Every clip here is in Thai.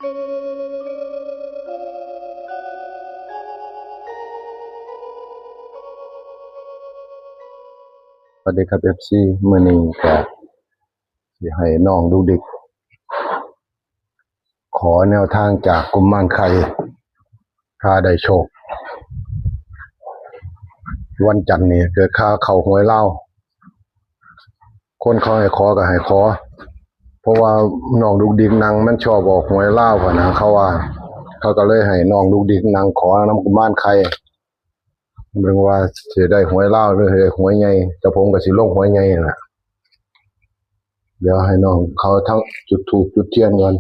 สวัสดีครับ FC มื้อนี้ก็สิให้น้องดูดิกขอแนวทางจากกุมารไข่ถ้าได้โชควันจันทร์นี้เกิดค่าเข้าหวยเล่าคนเขาให้ขอก็ให้ขอเพราะว่าน้องดูดิกนางมันชอบบอกหวยเล่าพะนะเขาว่าเขาก็เลยให้น้องดูดิกนางขอน้ำกุมารไข่เบิ่งว่าสิได้หวยเล่าหรือได้หวยใหญ่แต่ผมก็สิลงหวยใหญ่นั่นล่ะเดี๋ยวให้น้องเขาทั้งจุดธูปจุดเทียนก่อน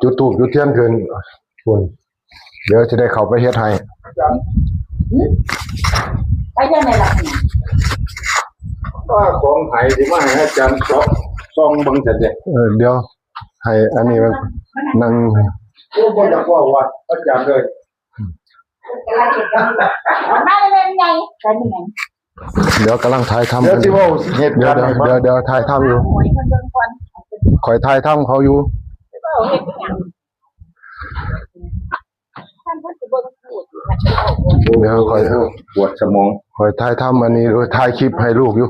จุดธูปจุดเทียนขึ้นคุณเดี๋ยวจะได้เข้าไปเฮ็ดให้ไปยังไงล่ะว่าของไทยที่มาให้อาจารย์ซองบังเสร็จเลยเดี๋ยวให้อันนี้มันนั่งโอ้คนจะว่าอาจารย์เลยไม่เป็นไงเป็นยังไงเดี๋ยวกำลังถ่ายทำเดี๋ยวที่ว่าเหตุการณ์เดี๋ยวถ่ายทำอยู่คอยถ่ายทำเขาอยู่เดี๋ยวคอยปวดสมองคอยถ่ายทำอันนี้ถ่ายคลิปให้ลูกอยู่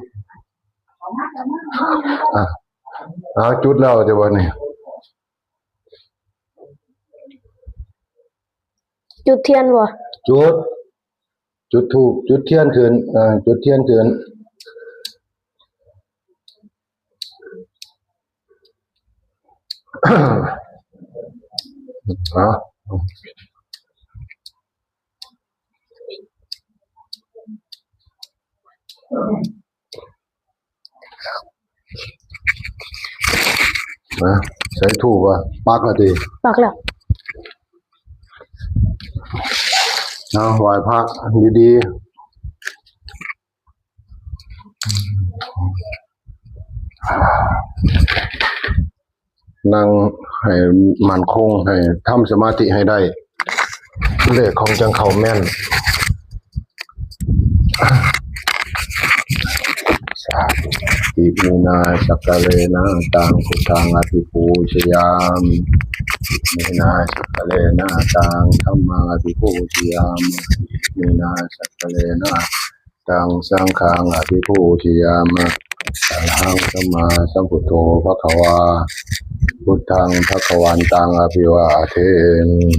จุดแล้วจะวันนี้จุดเทียนวะจุดธูปจุดเทียนขึ้นจุดเทียนขึ้นใช้ถูกป่ะปักละทีปักแล้วไหว้พระดีๆนั่งให้มั่นคงให้ทำสมาธิให้ได้เลขของจังเขาแม่นอิมินาสักกะเลนะตังพุทธังอภิปูชยามอิมินาสักกะเลนะตังธัมมังอภิปูชยามอิมินาสักกะเลนะตังสังฆังอภิปูชยามอะระหังสัมมาสัมพุทโธภควาพุทธังภควันตังอภิวาเทมิ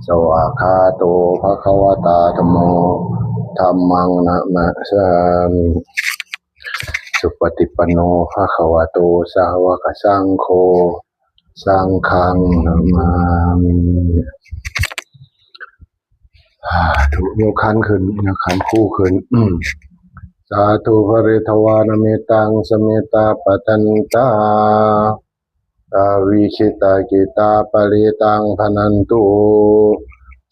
สวากขาโตภควตาธัมโมธัมมังนะมะสามิสุปฏิปันโนภควโตสาวกสังโฆสังฆังนะมามิถูกยกขันขึ้นยกขันคู่ขึ้นสาธุภริทวานเมตังสเมตาปตันตาวิชิตากิตาปริตังพนันตุ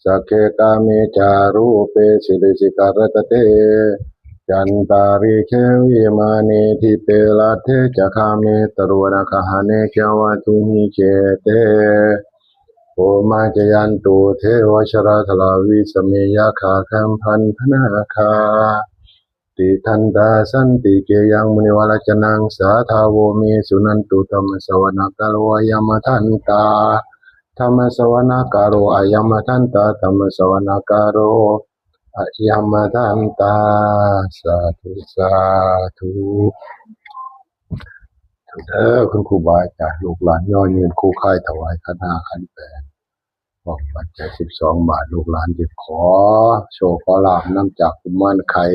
สักเคกามิจารูเปสิริสิการตเตจันตาริเควิมานิทิเตลัเทจะคามิตรวนาคหาเนเควาตุหิเจเตโอมาจยันตุเทวชราธลาวิสเมยาขาคัมพันธนาคาติทันตาสันติเกยังมุนิวลจนังสาทาวเมสุนันตุธรรมสวนากาลวายมทันตาธรรมสวนากาโรอายมทันตาธรรมสวนากาโรอายมทันตาสาธุสาธุคุณครูบาอาจารย์ลูกหลานย่อยืนคู่ค่ายถวายขันห้าขันแปดบอกปัจจัย12 บาทลูกหลานจะขอโชคขอลาภน้ำจากกุมารไข่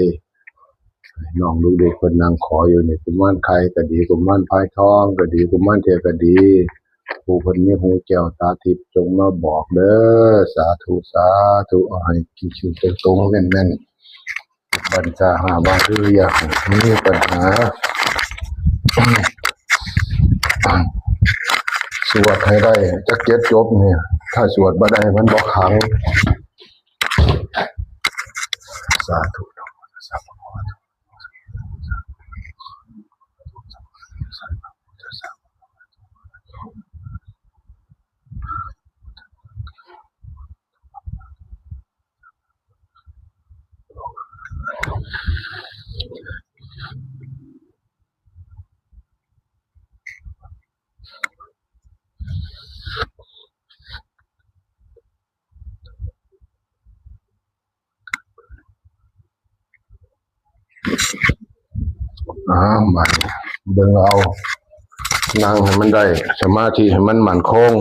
น้องลูกเด็กคนนางขออยู่ในกุมารไข่ก็ดีกุมารพายทองก็ดีกุมารเทพก็ดีผู้คนมีหูแก้วตาทิพย์จงมาบอกเด้อสาธุสาธุให้คิวตรงๆแน่นๆบรรจาหาบาคืออย่างมีปัญหาสวดให้ได้จักเจ็ดจบเนี่ยถ้าสวดบ่ได้มันบ่ขังสาธุสาธุ บัดเบิ่งเอานั่งให้มันได้สมาธิให้มันมั่นคง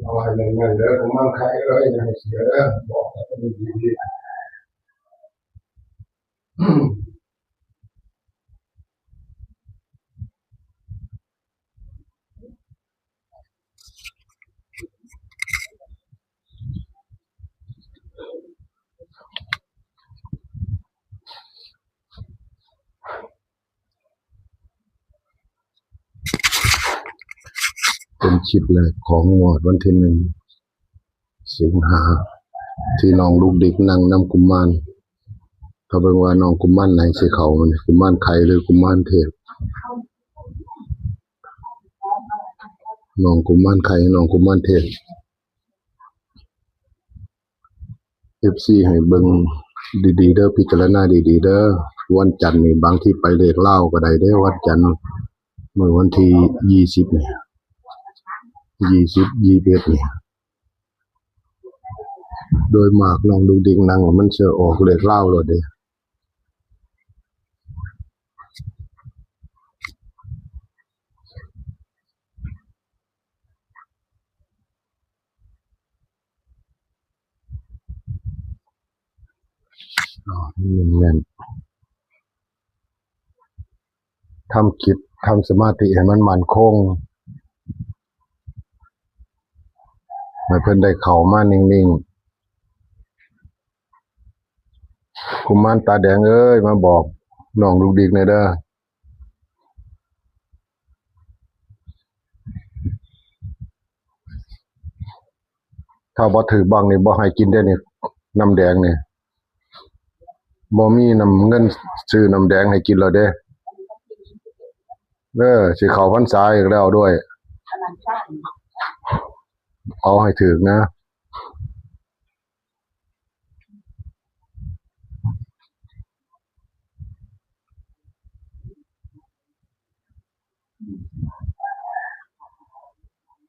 เอาให้เงินเด้อผมมั่งใครเอ้ยอย่าให้เสียเด้อบอกกันดีๆเป็นคลิปแรกของงวดวันที่1 สิงหาที่น้องลูกเด็กนั่งนำกุมารเขาเบิ่งว่าน้องกุมารไหนสิเข้ามันกุมารไข่หรือกุมารเทพน้องกุมารไข่น้องกุมารเทพ FC ให้เบิ่งดีๆเด้อพิจารณาดีๆเด้อวันจันทร์นี่บางที่ไปเลขลาวก็ได้เด้อวันจันทร์มื้อวันที่20เนี่ย20 21เนี่ยโดยมากน้องดุกดิกนั่งมันจะออกเลขลาวโลดเด้แม่นๆทำจิตทำสมาธิให้มันมั่นคงให้เพิ่นได้เข้ามานิ่งๆกุมารตาแดงเอ้ยมาบอกน้องดุกดิกหน่อยเด้อถ้าบ่ถือบังนี่บ่ให้กินได้นี่น้ำแดงนี่บ่มีน้ำเงินซื้อน้ำแดงให้กินแล้วเด้สิเข้าพรรษาอีกแล้วด้วยเอาให้ถึกนะ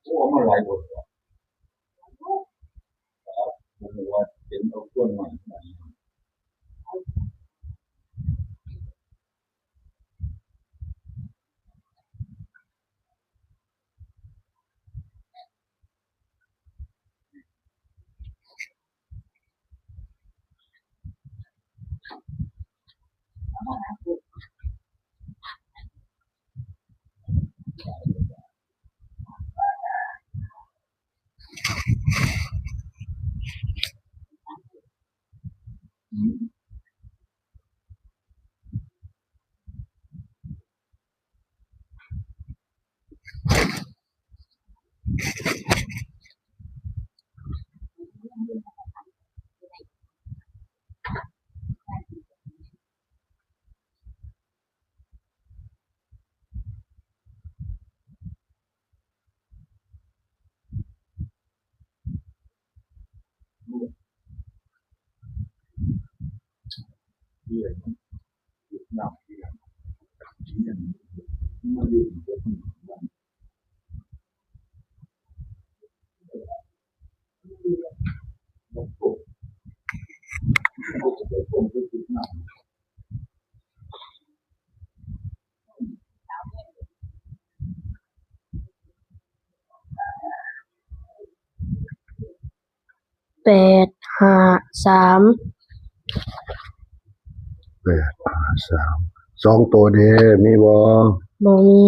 โอ้มาหลายบทผมว่าเป็นเอาส่วนใหม่ เรื่องนำเรื่องมาอยู่กับมันผมก็คิดนำ 8533สองตัวเด้มีบ่ บ่มี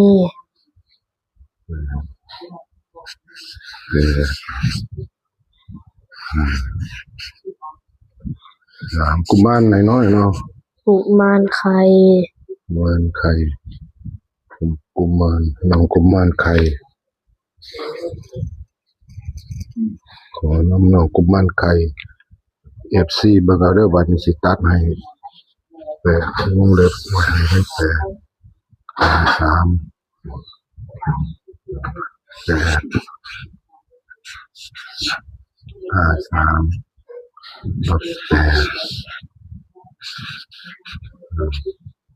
เออสามกุมารน้อยๆเนาะ กุมารไข่ กุมารไข่กุมารน้องกุมารไข่ขอน้ำน้องกุมารไข่ FC เบิ่งเอาเด้อบัดนี้สิตัดให้วงเล็บไว้ให้3 8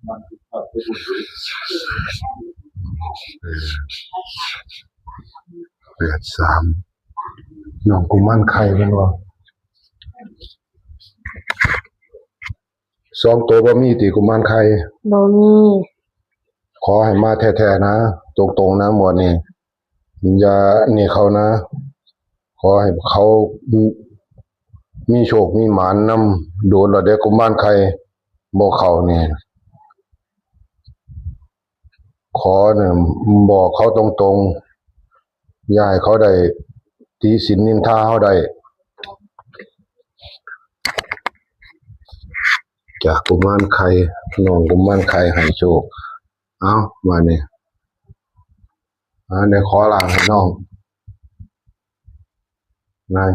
มันคือภาพที่ผมดู 83น้องกุมารไข่แม่นบ่สองตัวบ่มีติกุมารไข่ บ่มี ขอให้มาแท้ๆนะตรงๆนะหมวดนี้อย่านี่เขานะ ขอให้เขามีโชคมีหมานนำโดนแล้วเด้กุมารไข่บ่เข้านี่ขอเนี่ยบอกเขาตรงๆอย่าให้เขาได้ติฉินนินทาเขาได้จากกุมารไข่น้องกุมารไข่ให้โชคเอามานี่ได้ขอลาให้น้องนาย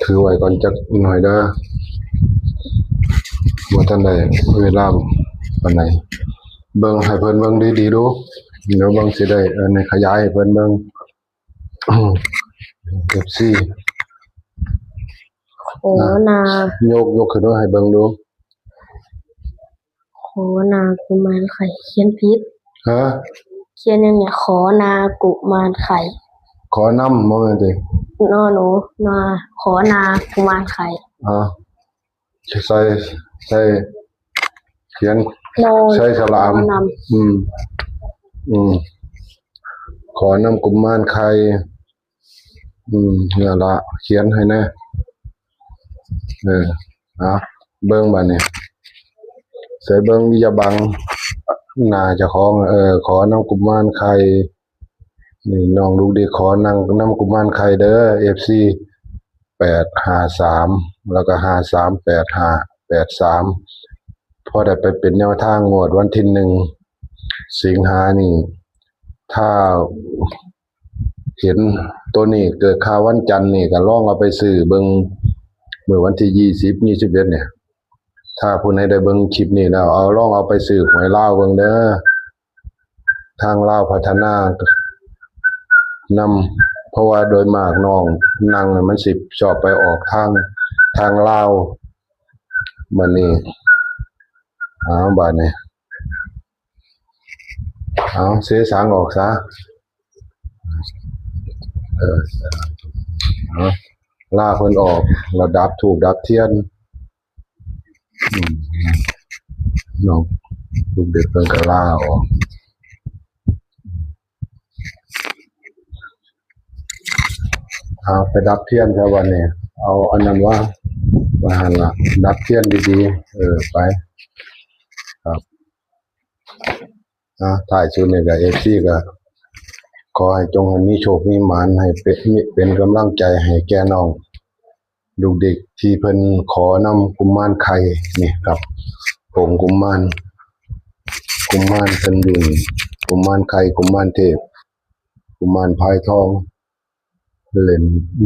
ถือไว้ก่อนจักหน่อยเด้อบ่ทันได้เวลาปานใดเบิ่งให้เพิ่นเบิ่งดีๆดูเดี๋ยวเบิ่งสิได้ในขยายให้เพิ่นเบิ่งFC ขอนาย กขึ้นมาให้เบิ่งดู ขอนากุมารไข่เขียนผิด ฮะ เขียนอย่างเนี้ยขอนากุมารไข่ ขอนำบ่แม่นติ นอหนูนาขอนากุมารไข่ ใส่เขียน โน ใช้ฉลาม น ขอนำกุมารไข่เนี่ยละเขียนให้แน่เบิ่งบัดนี้ใส่เบิ่งอย่าบังหน้าเจ้าของขอนำกุมารไข่นี่น้องลูกดีขอนำกุมารไข่เด้อ FC 853แล้วก็538583พอได้ไปเป็นแนวทางงวดวันที่1สิงหานี่ถ้าเห็นตัวนี้เกิดข่าววันจันทร์นี่ก็ลองเอาไปซื้อเบิ่งเมื่อวันที่20 21เนี่ยถ้าผู้ใดได้เบิ่งคลิปนี้แล้วลองเอาไปซื้อหวยลาวเบิ่งเด้อทางลาวพัฒนานำเพราะว่าโดยมากน้องนั่งมันสิชอบไปออกทางลาวบัดนี้ เอาบาดนี้เอาเสียสางออกซะเอาล่าเพิ่นออกแล้วดับถูกดับเทียนน้องลูกเด็กเพิ่นก็ล่าออกเอาไปดับเทียนซะวันนี้เอาอันนั้นว่าหันละดับเทียนดีๆไปครับถ่ายชุดนี่กับFCก็ขอให้จงมีโชคมีหมานให้เป็นกำลังใจให้แก่น้องลูกเด็กที่เพิ่นขอนำกุมารไข่นี่ครับผงกุมารเพิ่นอยู่นี่กุมารไข่กุมารเทพกุมารพายทองเล่น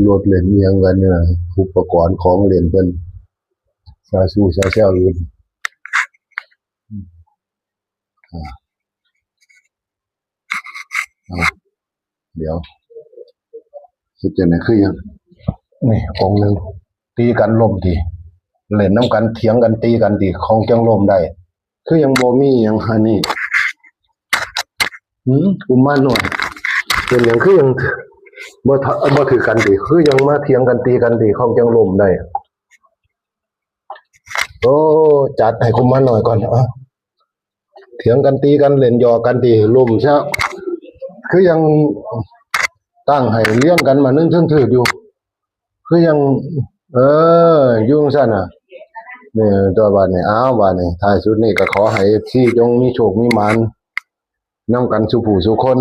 รถเล่นเอียงกันเนี่ยอุปกรณ์ของเล่นเพิ่นซาซูซาเซลอยู่เดี๋ยวคิดจะไหนคือยังนี่องค์หนึ่งตีกันล่มทีเล่นน้ำกันเถียงกันตีกันทีของจังล่มได้คือยังบ่มียังฮันนี่กุมารหน่อยเป็นอย่างคือยังบ่ถือกันทีคือยังมาเถียงกันตีกันทีของจังล่มได้โอ้จัดให้กุมารหน่อยก่อนเถียงกันตีกันเล่นหยอกกันทีล่มซะคือยังตั้งให้เลี้ยงกันมานึ่งถืออยู่คือยังยุ่งซั่นน่ะนี่ตัวบาดนี้บาดนี้ท้ายสุดนี่ก็ขอให้ที่จงมีโชคมีหมานนำกันสู่ผู้สู่คน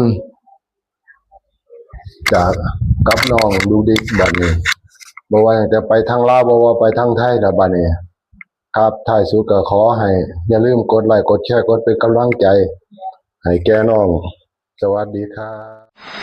จากกับน้องดูดิบาดนี้บ่ว่าจะไปทางลาวบ่ว่าไปทางไทยดอกบาดนี้ครับท้ายสุดก็ขอให้อย่าลืมกดไลค์กดแชร์กดเป็นกำลังใจให้แก่น้องสวัสดีครับ